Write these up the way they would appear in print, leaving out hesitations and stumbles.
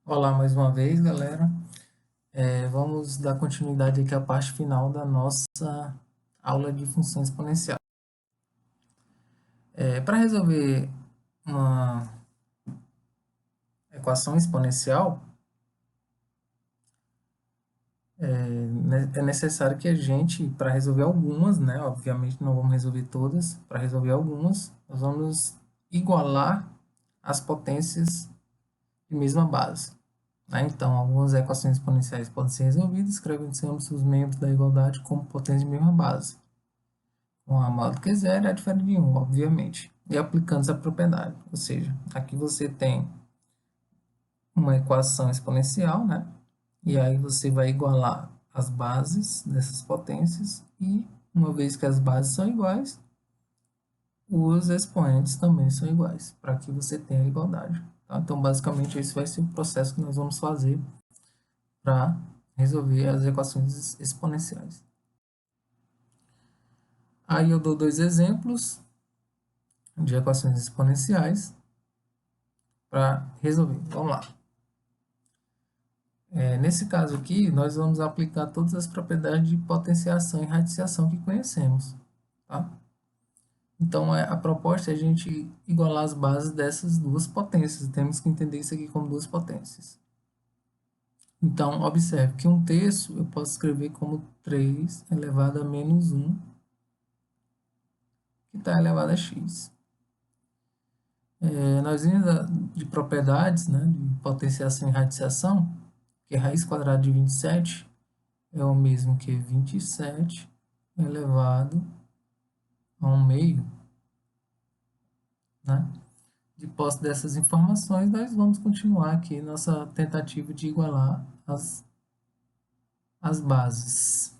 Olá mais uma vez, galera. Vamos dar continuidade aqui à parte final da nossa aula de função exponencial. Para resolver uma equação exponencial, é necessário que a gente, para resolver algumas, né, obviamente não vamos resolver todas, para resolver algumas, nós vamos igualar as potências de mesma base. Né? Então, algumas equações exponenciais podem ser resolvidas escrevendo ambos os membros da igualdade como potência de mesma base. Com a maior do que zero é diferente de 1, obviamente. E aplicando essa propriedade. Ou seja, aqui você tem uma equação exponencial, né? E aí você vai igualar as bases dessas potências e, uma vez que as bases são iguais, os expoentes também são iguais, para que você tenha a igualdade. Tá? Então, basicamente, esse vai ser o processo que nós vamos fazer para resolver as equações exponenciais. Aí eu dou dois exemplos de equações exponenciais para resolver. Vamos lá. Nesse caso aqui, nós vamos aplicar todas as propriedades de potenciação e radiciação que conhecemos. Tá? Então, a proposta é a gente igualar as bases dessas duas potências. Temos que entender isso aqui como duas potências. Então, observe que 1/3 eu posso escrever como 3 elevado a menos 1, que está elevado a x. Nós vimos de propriedades, né, de potenciação e radiciação, que raiz quadrada de 27 é o mesmo que 27 elevado a 1 meio, né? De posse dessas informações, nós vamos continuar aqui nossa tentativa de igualar as bases.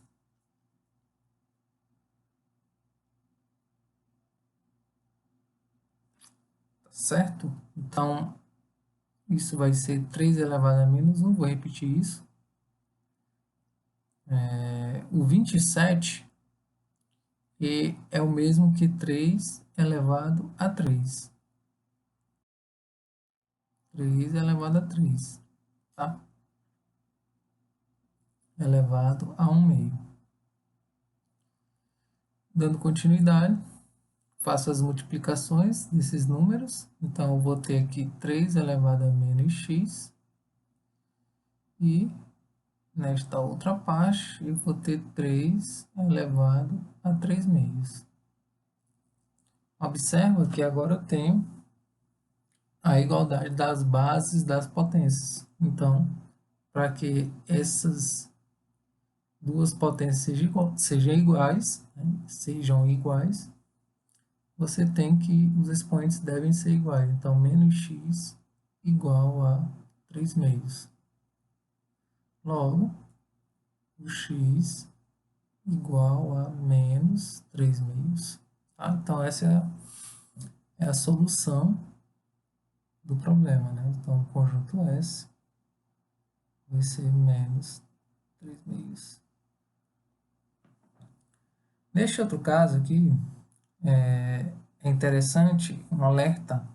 Tá certo? Então, isso vai ser 3 elevado a menos 1, vou repetir isso. O 27 é o mesmo que 3 elevado a 3. 3 elevado a 3, tá? Elevado a 1 meio. Dando continuidade, faço as multiplicações desses números. Então, eu vou ter aqui 3 elevado a menos x. E nesta outra parte, eu vou ter 3 elevado a 3 meios. Observa que agora eu tenho a igualdade das bases das potências. Então, para que essas duas potências sejam iguais, você tem que os expoentes devem ser iguais. Então, menos x igual a 3 meios. Logo, o x igual a menos 3 meios. Tá? Então, essa é a solução do problema. Né? Então, o conjunto S vai ser menos 3 meios. Neste outro caso aqui, é interessante um alerta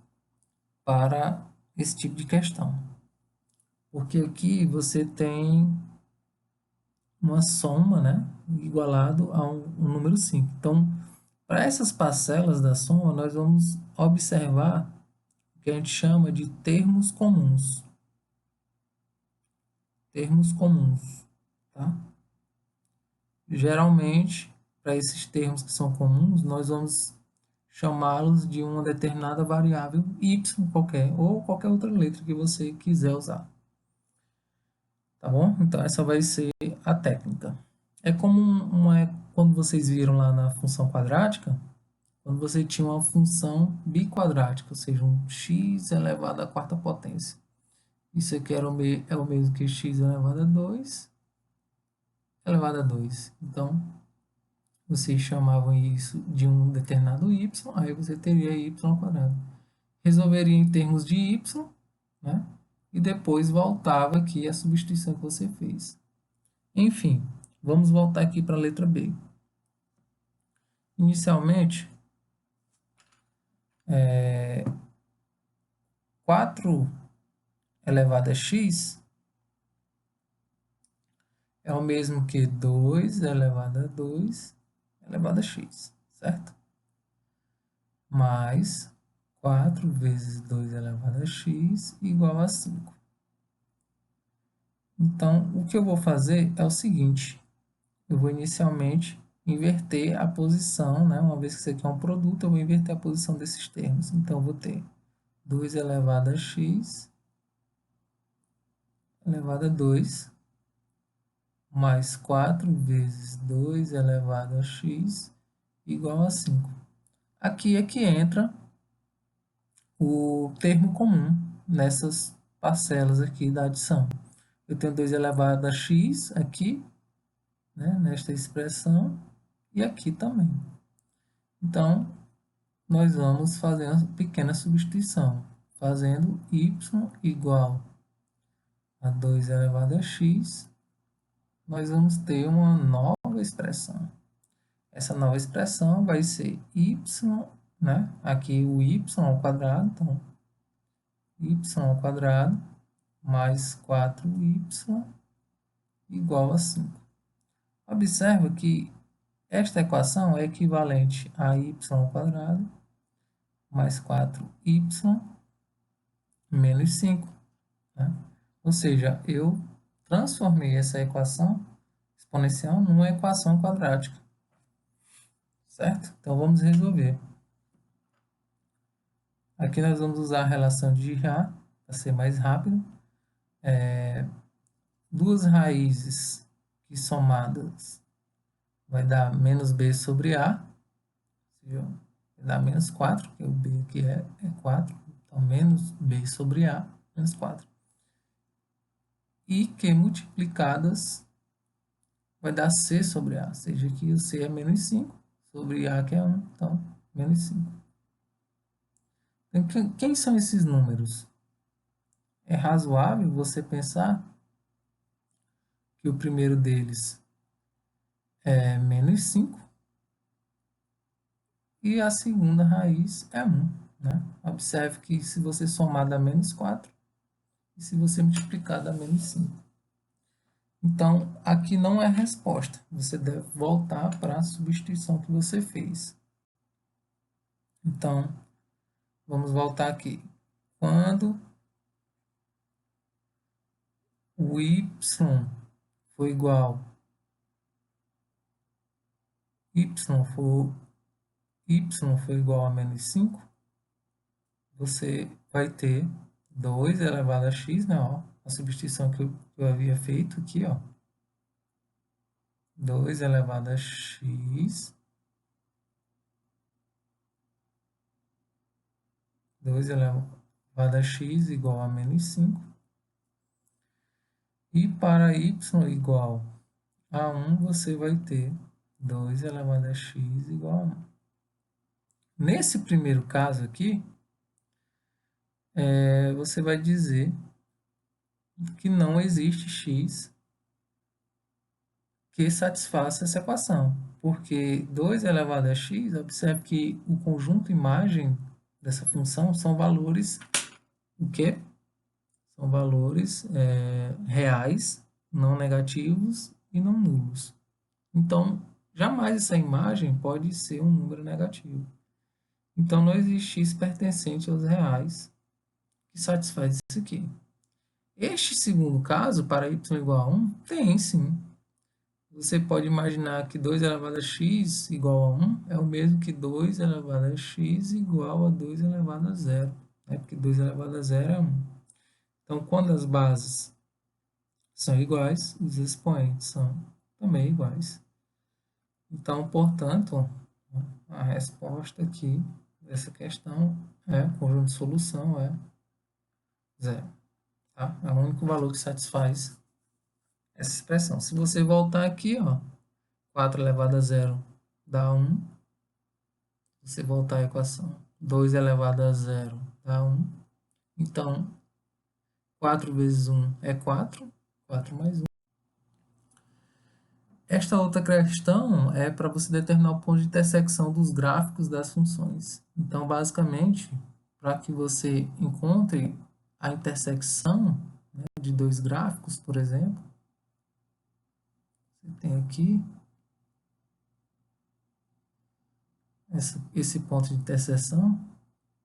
para esse tipo de questão. Porque aqui você tem uma soma, né, igualado a um número 5. Então, para essas parcelas da soma, nós vamos observar o que a gente chama de termos comuns. Termos comuns, tá? Geralmente, para esses termos que são comuns, nós vamos chamá-los de uma determinada variável y qualquer, ou qualquer outra letra que você quiser usar. Tá bom? Então, essa vai ser a técnica. É como quando vocês viram lá na função quadrática, quando você tinha uma função biquadrática, ou seja, um x elevado à quarta potência. Isso aqui é o mesmo que x elevado a 2 elevado a 2. Então, vocês chamavam isso de um determinado y, aí você teria y ao quadrado. Resolveria em termos de y, né? E depois voltava aqui a substituição que você fez. Enfim, vamos voltar aqui para a letra B. Inicialmente, 4 elevado a x é o mesmo que 2 elevado a 2 elevado a x, certo? Mais 4 vezes 2 elevado a x igual a 5. Então, o que eu vou fazer é o seguinte, eu vou inicialmente inverter a posição, né? Uma vez que isso aqui é um produto, eu vou inverter a posição desses termos. Então, eu vou ter 2 elevado a x elevado a 2 mais 4 vezes 2 elevado a x igual a 5. Aqui é que entra o termo comum nessas parcelas aqui da adição. Eu tenho 2 elevado a x aqui, né, nesta expressão, e aqui também. Então, nós vamos fazer uma pequena substituição, fazendo y igual a 2 elevado a x, nós vamos ter uma nova expressão. Essa nova expressão vai ser y, né? Aqui o y ao quadrado, então y ao quadrado mais 4y igual a 5. Observa que esta equação é equivalente a y ao quadrado mais 4y menos 5. Né? Ou seja, eu transformei essa equação exponencial numa equação quadrática. Certo? Então, vamos resolver. Aqui nós vamos usar a relação de Girard, para ser mais rápido. Duas raízes que somadas vai dar menos b sobre a, ou seja, vai dar menos 4, porque o b aqui é 4, então menos b sobre a, menos 4. E que multiplicadas vai dar c sobre a, ou seja, aqui o c é menos 5, sobre a que é 1, então menos 5. Então, quem são esses números? É razoável você pensar que o primeiro deles é menos 5 e a segunda raiz é 1. Né? Observe que se você somar dá menos 4 e se você multiplicar dá menos 5. Então, aqui não é resposta. Você deve voltar para a substituição que você fez. Então, vamos voltar aqui. Quando o y for igual for igual a menos 5, você vai ter 2 elevado a x, né, ó, a substituição que eu havia feito aqui, ó. 2 elevado a x, 2 elevado a x igual a menos 5. E para y igual a 1, você vai ter 2 elevado a x igual a 1. Nesse primeiro caso aqui, você vai dizer que não existe x que satisfaça essa equação, porque 2 elevado a x, observe que o conjunto imagem dessa função são valores, o quê? São valores reais, não negativos e não nulos. Então, jamais essa imagem pode ser um número negativo. Então, não existe x pertencente aos reais que satisfaz isso aqui. Este segundo caso, para y igual a 1, tem sim. Você pode imaginar que 2 elevado a x igual a 1 é o mesmo que 2 elevado a x igual a 2 elevado a 0. Né? Porque 2 elevado a 0 é 1. Então, quando as bases são iguais, os expoentes são também iguais. Então, portanto, a resposta aqui dessa questão o conjunto de solução é 0. Tá? É o único valor que satisfaz essa expressão. Se você voltar aqui, ó, 4 elevado a 0 dá 1. Se você voltar à equação, 2 elevado a 0 dá 1. Então, 4 vezes 1 é 4. 4 mais 1. Esta outra questão é para você determinar o ponto de intersecção dos gráficos das funções. Então, basicamente, para que você encontre a intersecção, né, de dois gráficos, por exemplo, você tem aqui esse ponto de interseção,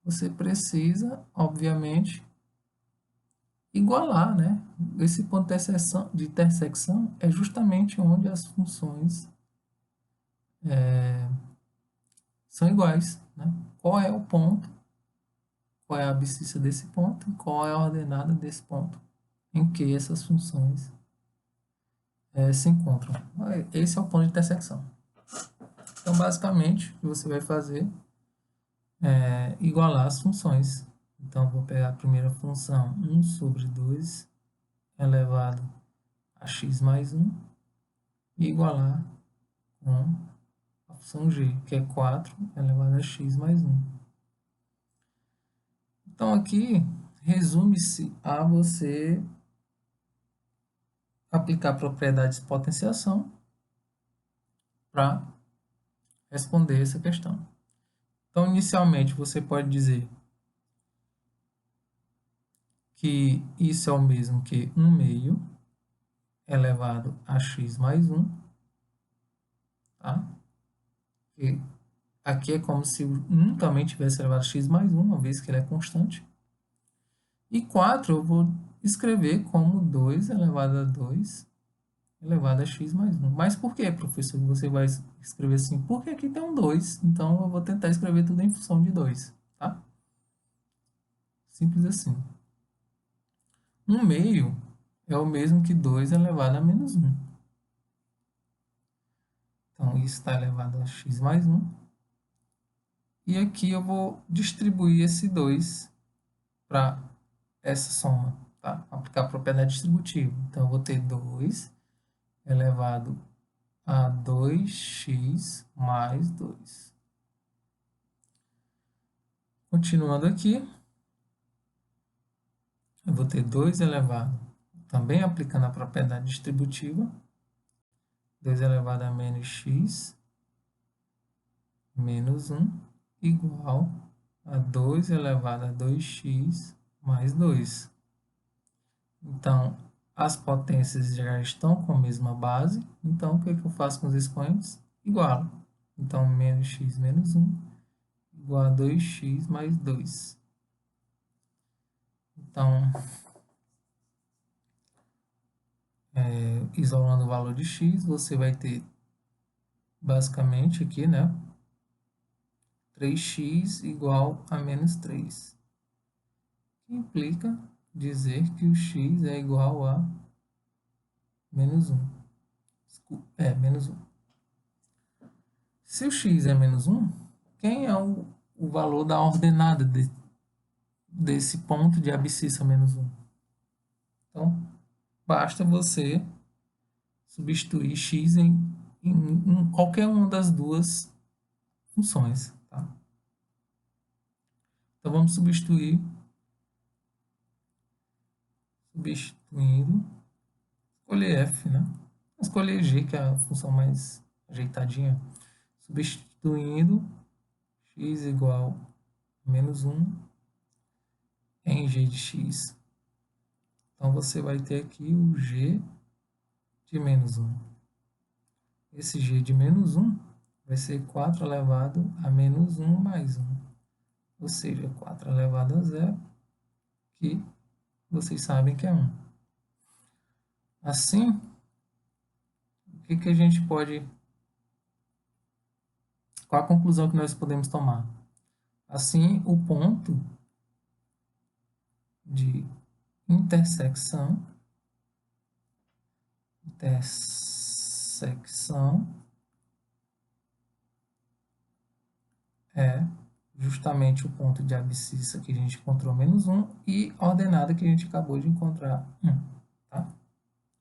você precisa, obviamente, igualar, né? Esse ponto de intersecção é justamente onde as funções são iguais, né? Qual é o ponto, qual é a abscissa desse ponto e qual é a ordenada desse ponto em que essas funções se encontram. Esse é o ponto de intersecção. Então, basicamente, o que você vai fazer é igualar as funções. Então, vou pegar a primeira função, 1 sobre 2 elevado a x mais 1, e igualar com a função g, que é 4 elevado a x mais 1. Então, aqui, resume-se a você aplicar propriedades de potenciação para responder essa questão. Então, inicialmente, você pode dizer que isso é o mesmo que 1 meio elevado a x mais 1, tá? E aqui é como se o 1 também tivesse elevado a x mais 1, uma vez que ele é constante. E 4 eu vou escrever como 2 elevado a 2 elevado a x mais 1. Mas por que, professor, você vai escrever assim? Porque aqui tem um 2, então eu vou tentar escrever tudo em função de 2, tá? Simples assim. 1 meio é o mesmo que 2 elevado a menos 1. Então, isso está elevado a x mais 1. E aqui eu vou distribuir esse 2 para essa soma, tá? Aplicar a propriedade distributiva. Então, eu vou ter 2 elevado a 2x mais 2. Continuando aqui, eu vou ter 2 elevado, também aplicando a propriedade distributiva, 2 elevado a menos x menos 1 igual a 2 elevado a 2x mais 2. Então, as potências já estão com a mesma base, então o que eu faço com os expoentes? Igualo. Então, menos x menos 1 igual a 2x mais 2. Então, isolando o valor de x, você vai ter basicamente aqui, né, 3x igual a menos 3. Que implica dizer que o x é igual a menos 1. Menos 1. Se o x é menos 1, quem é o valor da ordenada desse ponto de abscissa menos 1? Então, basta você substituir x em qualquer uma das duas funções. Tá? Então, vamos substituindo, escolher f, né? Escolher g, que é a função mais ajeitadinha. Substituindo x igual a menos 1 em g de x. Então, você vai ter aqui o g de menos 1. Esse g de menos 1 vai ser 4 elevado a menos 1 mais 1. Ou seja, 4 elevado a 0, que vocês sabem que é 1. Assim, o que a gente pode... Qual a conclusão que nós podemos tomar? Assim, o ponto de intersecção é justamente o ponto de abscissa que a gente encontrou menos 1 e a ordenada que a gente acabou de encontrar 1. Tá?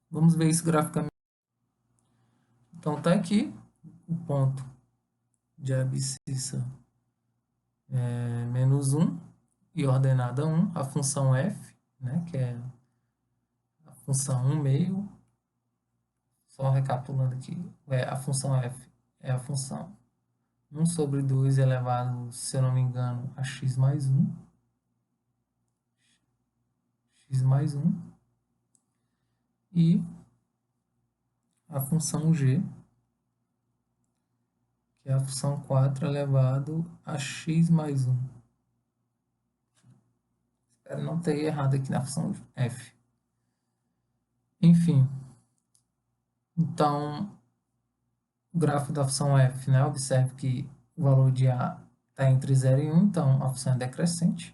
Vamos ver isso graficamente. Então, está aqui o ponto de abscissa menos 1 e ordenada 1, a função f, né, que é a função 1 meio. Só recapitulando aqui, a função f é a função 1 sobre 2 elevado, se eu não me engano, a x mais 1. x mais 1, e a função g, que é a função 4 elevado a x mais 1. Espero não ter errado aqui na função f. Enfim, então, o gráfico da função f, né? Observe que o valor de a está entre 0 e 1, então a função é decrescente.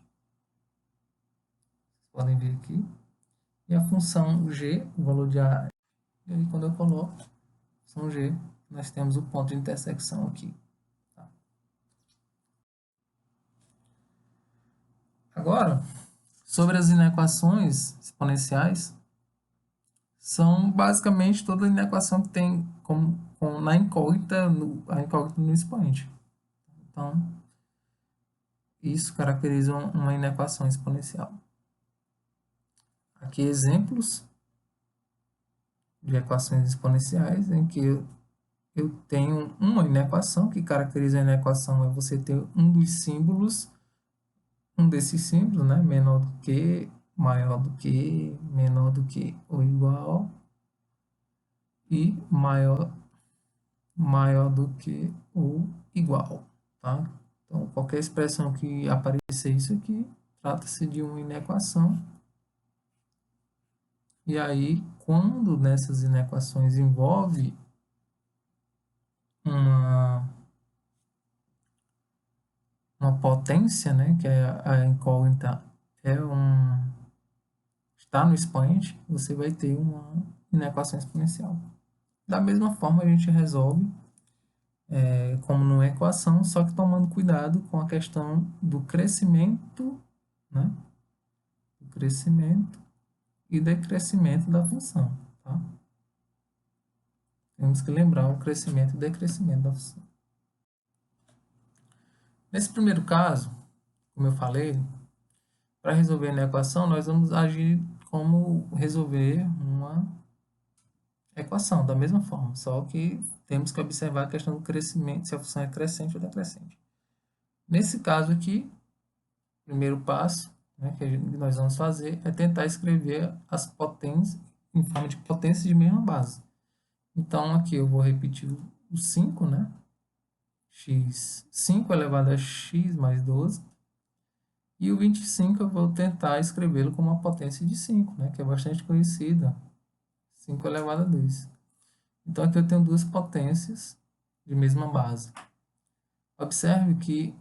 Vocês podem ver aqui. E a função g, o valor de a, e aí quando eu coloco a função g, nós temos o ponto de intersecção aqui. Tá? Agora, sobre as inequações exponenciais, são basicamente toda inequação que tem na incógnita, a incógnita no expoente. Então, isso caracteriza uma inequação exponencial. Aqui exemplos de equações exponenciais em que eu tenho uma inequação, que caracteriza a inequação é você ter um dos símbolos, um desses símbolos, né, menor do que, maior do que, menor do que ou igual, e maior do que ou igual, tá? Então, qualquer expressão que aparecer isso aqui, trata-se de uma inequação. E aí, quando nessas inequações envolve uma potência, né, que é a incógnita está no expoente, você vai ter uma inequação exponencial. Da mesma forma, a gente resolve como numa equação, só que tomando cuidado com a questão do crescimento, né, do crescimento e decrescimento da função. Tá? Temos que lembrar o crescimento e decrescimento da função. Nesse primeiro caso, como eu falei, para resolver a equação, nós vamos agir como resolver uma equação, da mesma forma, só que temos que observar a questão do crescimento, se a função é crescente ou decrescente. Nesse caso aqui, o primeiro passo, né, que nós vamos fazer é tentar escrever as potências em forma de potências de mesma base. Então, aqui eu vou repetir o 5, né? 5 elevado a x mais 12. E o 25 eu vou tentar escrevê-lo como uma potência de 5, né? Que é bastante conhecida. 5 elevado a 2. Então, aqui eu tenho duas potências de mesma base. Observe que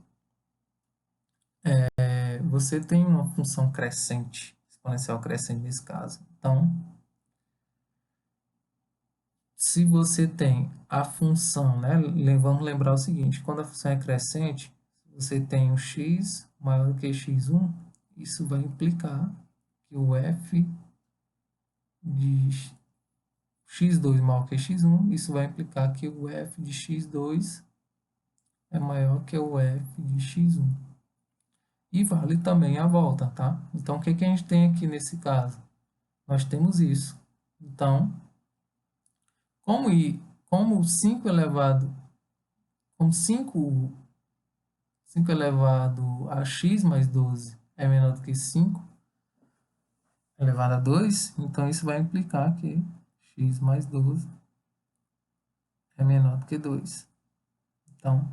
você tem uma função crescente, exponencial crescente nesse caso. Então, se você tem a função, né? Vamos lembrar o seguinte, quando a função é crescente, você tem o x maior do que x1, isso vai implicar que o f de x2 maior que x1, isso vai implicar que o f de x2 é maior que o f de x1. E vale também a volta, tá? Então, o que a gente tem aqui nesse caso? Nós temos isso. Então, como 5 elevado, como 5 elevado a x mais 12 é menor do que 5 elevado a 2, então isso vai implicar que x mais 12 é menor do que 2. Então,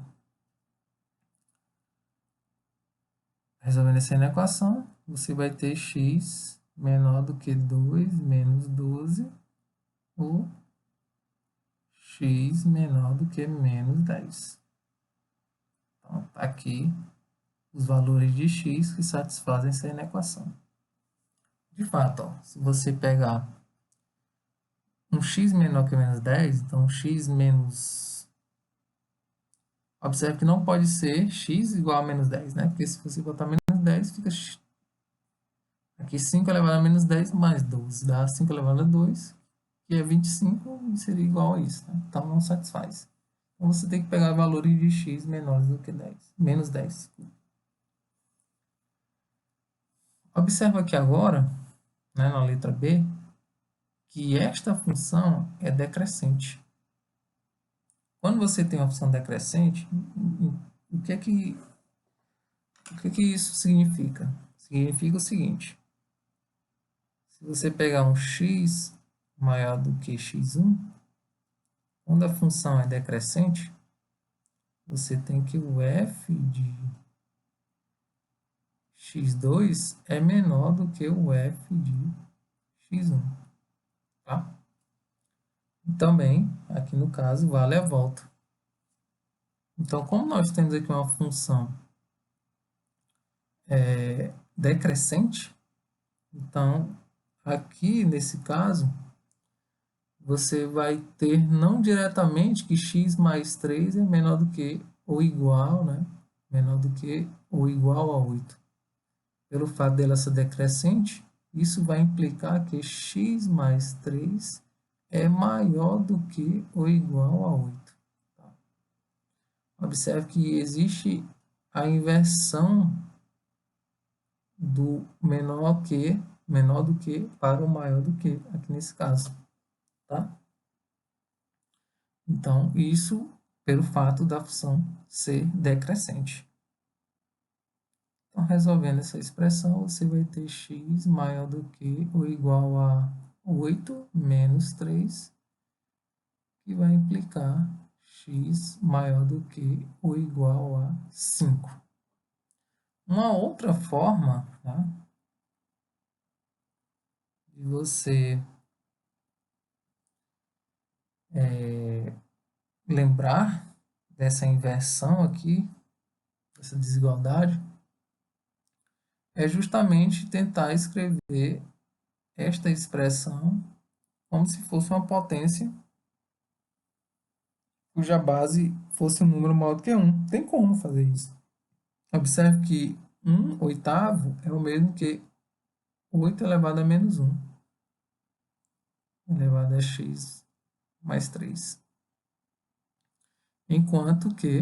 resolvendo essa equação, você vai ter x menor do que 2 menos 12 ou x menor do que menos 10. Então, tá aqui os valores de x que satisfazem essa equação. De fato, ó, se você pegar um x menor que menos 10, então x menos... Observe que não pode ser x igual a menos 10, né? Porque se você botar menos 10, fica aqui 5 elevado a menos 10 mais 12, dá 5 elevado a 2, que é 25, e seria igual a isso, né? Então não satisfaz. Então você tem que pegar valores de x menores do que 10, menos 10. Observa aqui agora, né, na letra B, que esta função é decrescente. Quando você tem uma função decrescente, o que é que isso significa? Significa o seguinte: Se você pegar um x maior do que x1, quando a função é decrescente, você tem que o f de x2 é menor do que o f de x1, tá? E também, aqui no caso, vale a volta. Então, como nós temos aqui uma função decrescente, então, aqui nesse caso, você vai ter não diretamente que x mais 3 é menor do que ou igual, né? Menor do que ou igual a 8. Pelo fato dela ser decrescente, isso vai implicar que x mais 3 é maior do que ou igual a 8. Tá? Observe que existe a inversão do menor do que para o maior do que, aqui nesse caso. Tá? Então, isso pelo fato da função ser decrescente. Então, resolvendo essa expressão, você vai ter x maior do que ou igual a 8 menos 3, que vai implicar x maior do que ou igual a 5. Uma outra forma, tá, de você lembrar dessa inversão aqui, dessa desigualdade, é justamente tentar escrever esta expressão como se fosse uma potência cuja base fosse um número maior do que 1. Tem como fazer isso. Observe que 1 oitavo é o mesmo que 8 elevado a menos 1, elevado a x mais 3. Enquanto que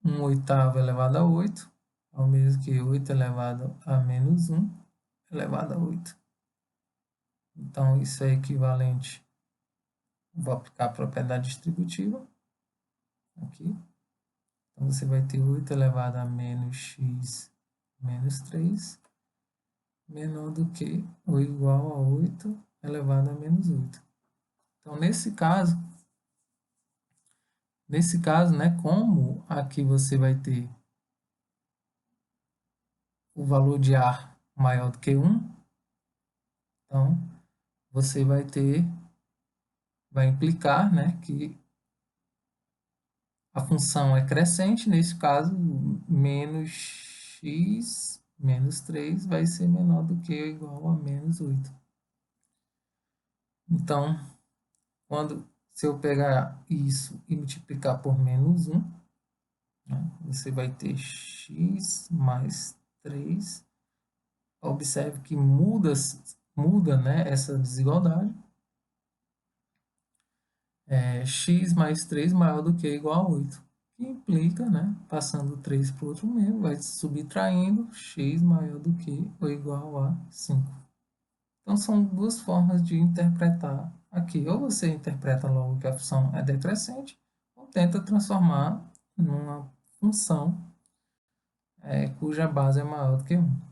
1 oitavo elevado a 8 é o mesmo que 8 elevado a menos 1 elevado a 8. Então, isso é equivalente. Vou aplicar a propriedade distributiva aqui. Então, você vai ter 8 elevado a menos x menos 3 menor do que ou igual a 8 elevado a menos 8. Então, nesse caso, né, como aqui você vai ter o valor de A maior do que 1, então você vai implicar, né, que a função é crescente, nesse caso, menos x menos 3 vai ser menor do que ou igual a menos 8. Então, se eu pegar isso e multiplicar por menos 1, né, você vai ter x mais 3. Observe que muda, né, essa desigualdade. X mais 3 maior do que ou igual a 8. Que implica, né, passando 3 para o outro meio, vai subtraindo x maior do que ou igual a 5. Então, são duas formas de interpretar aqui. Ou você interpreta logo que a função é decrescente, ou tenta transformar numa função cuja base é maior do que 1.